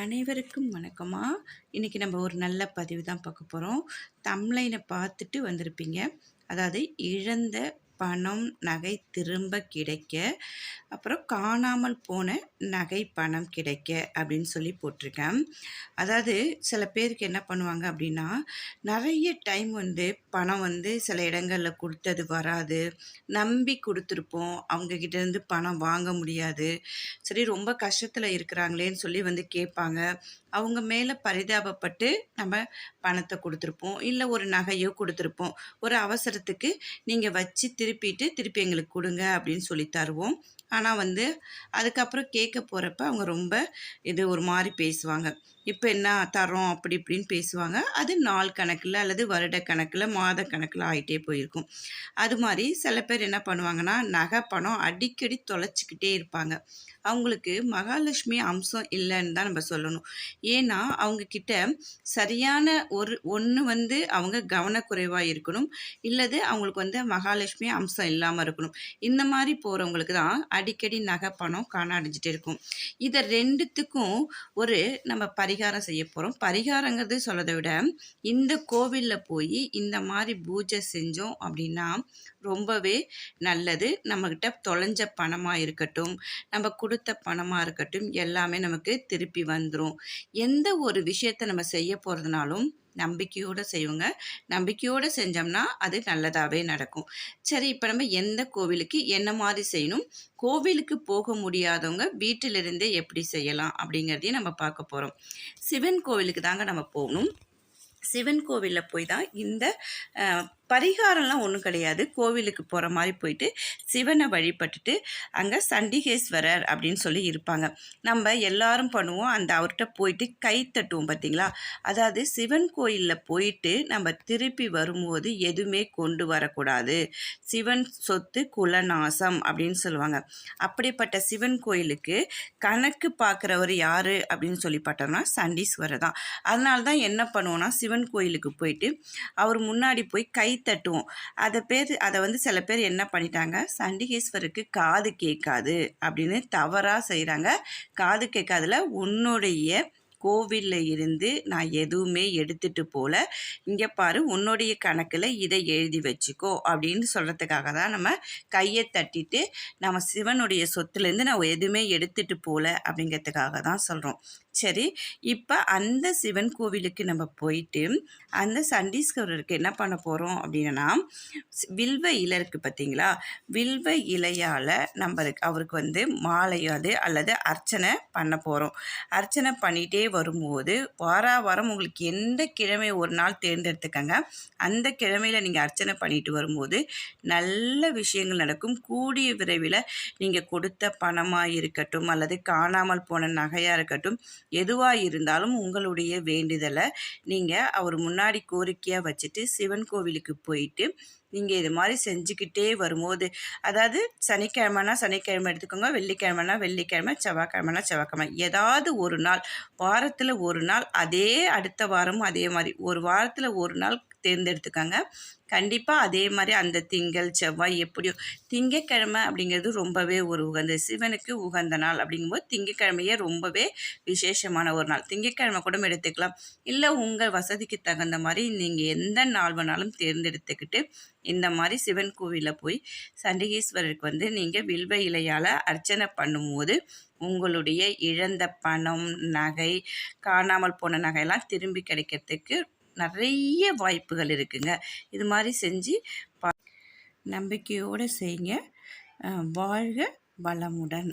அனைவருக்கும் வணக்கமா. இன்னைக்கு நம்ம ஒரு நல்ல பதிவு தான் பார்க்க போகிறோம். தம்ப்லைனை பார்த்துட்டு வந்திருப்பீங்க. அதாவது இழந்த பணம் நகை திரும்ப கிடைக்க, அப்புறம் காணாமல் போன நகை பணம் கிடைக்க அப்படின்னு சொல்லி போட்டிருக்கேன். அதாவது சில பேருக்கு என்ன பண்ணுவாங்க அப்படின்னா, நிறைய டைம் பணம் சில இடங்களில் கொடுத்தது வராது, நம்பி கொடுத்துருப்போம், அவங்கக்கிட்டேருந்து பணம் வாங்க முடியாது. சரி, ரொம்ப கஷ்டத்தில் இருக்கிறாங்களேன்னு சொல்லி கேட்பாங்க. அவங்க மேலே பரிதாபப்பட்டு நம்ம பணத்தை கொடுத்துருப்போம், இல்லை ஒரு நகையோ கொடுத்துருப்போம். ஒரு அவசரத்துக்கு நீங்கள் வச்சு திருப்பி எங்களுக்கு கொடுங்க அப்படின்னு சொல்லி தருவோம். ஆனால் அதுக்கப்புறம் கேட்க போகிறப்ப அவங்க ரொம்ப ஒரு மாதிரி பேசுவாங்க. இப்போ என்ன தரோம் அப்படி இப்படின்னு பேசுவாங்க. அது நாள் கணக்கில் அல்லது வருட கணக்கில் மாத கணக்கில் ஆகிட்டே போயிருக்கும். அது மாதிரி சில பேர் என்ன பண்ணுவாங்கன்னா, நகை பணம் அடிக்கடி தொலைச்சிக்கிட்டே இருப்பாங்க. அவங்களுக்கு மகாலட்சுமி அம்சம் இல்லைன்னு தான் நம்ம சொல்லணும். ஏன்னா அவங்கக்கிட்ட சரியான ஒன்று அவங்க கவனக்குறைவாக இருக்கணும், இல்லது அவங்களுக்கு மகாலட்சுமி அம்சம் இல்லாமல் இருக்கணும். இந்த மாதிரி போகிறவங்களுக்கு தான் அடிக்கடி நகை பணம் காணாடிஞ்சிட்டே இருக்கும். இதை ரெண்டுத்துக்கும் நம்ம பரிகாரம் செய்ய போகிறோம். பரிகாரங்கிறது சொல்லதை விட, இந்த கோவிலில் போய் இந்த மாதிரி பூஜை செஞ்சோம் அப்படின்னா ரொம்பவே நல்லது. நம்மக்கிட்ட தொலைஞ்ச பணமாக இருக்கட்டும், நம்ம கொடுத்த பணமாக இருக்கட்டும், எல்லாமே நமக்கு திருப்பி வந்துடும். எந்த ஒரு விஷயத்தை நம்ம செய்ய போகிறதுனாலும் நம்பிக்கையோடு செய்வோங்க. நம்பிக்கையோடு செஞ்சோம்னா அது நல்லதாகவே நடக்கும். சரி, இப்போ நம்ம எந்த கோவிலுக்கு என்ன மாதிரி செய்யணும், கோவிலுக்கு போக முடியாதவங்க வீட்டிலிருந்தே எப்படி செய்யலாம் அப்படிங்கிறதையும் நம்ம பார்க்க போகிறோம். சிவன் கோவிலுக்கு தாங்க நம்ம போகணும். சிவன் கோவிலில் போய் தான் இந்த பரிகாரம்லாம் ஒன்றும் கிடையாது. கோவிலுக்கு போகிற மாதிரி போயிட்டு சிவனை வழிபட்டுட்டு அங்கே சண்டிகேஸ்வரர் அப்படின்னு சொல்லி இருப்பாங்க. நம்ம எல்லாரும் பண்ணுவோம், அவர்கிட்ட போயிட்டு கை தட்டுவோம் பார்த்தீங்களா. அதாவது சிவன் கோயிலில் போயிட்டு நம்ம திருப்பி வரும்போது எதுவுமே கொண்டு வரக்கூடாது. சிவன் சொத்து குலநாசம் அப்படின்னு சொல்லுவாங்க. அப்படிப்பட்ட சிவன் கோயிலுக்கு கணக்கு பார்க்குறவர் யார் அப்படின்னு சொல்லி பார்த்தோம்னா சண்டீஸ்வரர் தான். அதனால தான் என்ன பண்ணுவோன்னா, சிவன் கோயிலுக்கு போயிட்டு அவர் முன்னாடி போய் கை தட்டுவோம். அதை சில பேர் என்ன பண்ணிட்டாங்க, சண்டிகேஸ்வருக்கு காது கேட்காது அப்படின்னு தவறாக செய்கிறாங்க. காது கேட்காதுல உன்னுடைய கோவிலில் இருந்து நான் எதுவுமே எடுத்துகிட்டு போல, இங்கே பாரு உன்னுடைய கணக்கில் இதை எழுதி வச்சுக்கோ அப்படின்னு சொல்கிறதுக்காக தான் நம்ம கையை தட்டிட்டு, நம்ம சிவனுடைய சொத்துலேருந்து நான் எதுவுமே எடுத்துகிட்டு போல அப்படிங்கிறதுக்காக தான் சொல்கிறோம். சரி, இப்போ அந்த சிவன் கோவிலுக்கு நம்ம போயிட்டு அந்த சண்டீஸ்வரருக்கு என்ன பண்ண போகிறோம் அப்படின்னா, வில்வ இலை இருக்குது பார்த்தீங்களா, வில்வ இலையால் அவருக்கு மாலையாது அல்லது அர்ச்சனை பண்ண போகிறோம். அர்ச்சனை பண்ணிகிட்டே வரும்போது வாரம் உங்களுக்கு எந்த கிழமை ஒரு நாள் தேர்ந்தெடுத்துக்கங்க. அந்த கிழமையில் நீங்கள் அர்ச்சனை பண்ணிட்டு வரும்போது நல்ல விஷயங்கள் நடக்கும். கூடிய விரைவில் நீங்கள் கொடுத்த பணமாக இருக்கட்டும் அல்லது காணாமல் போன நகையாக இருக்கட்டும், எதுவாக இருந்தாலும் உங்களுடைய வேண்டுதலை நீங்கள் அவர் முன்னாடி கோரிக்கையாக வச்சுட்டு சிவன் கோவிலுக்கு போயிட்டு நீங்கள் இது மாதிரி செஞ்சுக்கிட்டே வரும்போது, அதாவது சனிக்கிழமைனா சனிக்கிழமை எடுத்துக்கோங்க, வெள்ளிக்கிழமைனா வெள்ளிக்கிழமை, செவ்வாய்க்கிழமைனா செவ்வாய்க்கிழமை, ஏதாவது ஒரு நாள், வாரத்தில் ஒரு நாள், அதே அடுத்த வாரமும் அதே மாதிரி ஒரு வாரத்தில் ஒரு நாள் தேர்ந்தெடுத்துக்கோங்க. கண்டிப்பாக அதே மாதிரி அந்த திங்கள் செவ்வாய் எப்படியோ, திங்கக்கிழமை அப்படிங்கிறது ரொம்பவே ஒரு உகந்த சிவனுக்கு உகந்த நாள். அப்படிங்கும்போது திங்கக்கிழமையே ரொம்பவே விசேஷமான ஒரு நாள். திங்கக்கிழமை கூட எடுத்துக்கலாம், இல்லை உங்கள் வசதிக்கு தகுந்த மாதிரி நீங்கள் எந்த நாள் வேணாலும் தேர்ந்தெடுத்துக்கிட்டு இந்த மாதிரி சிவன் கோவிலில் போய் சண்டிகேஸ்வரருக்கு நீங்கள் வில்வ இலையால் அர்ச்சனை பண்ணும்போது உங்களுடைய இழந்த பணம் நகை காணாமல் போன நகையெல்லாம் திரும்பி கிடைக்கிறதுக்கு நிறைய வாய்ப்புகள் இருக்குங்க. இது மாதிரி செஞ்சு நம்பிக்கையோடு செய்யுங்க. வாழ்க வளமுடன்.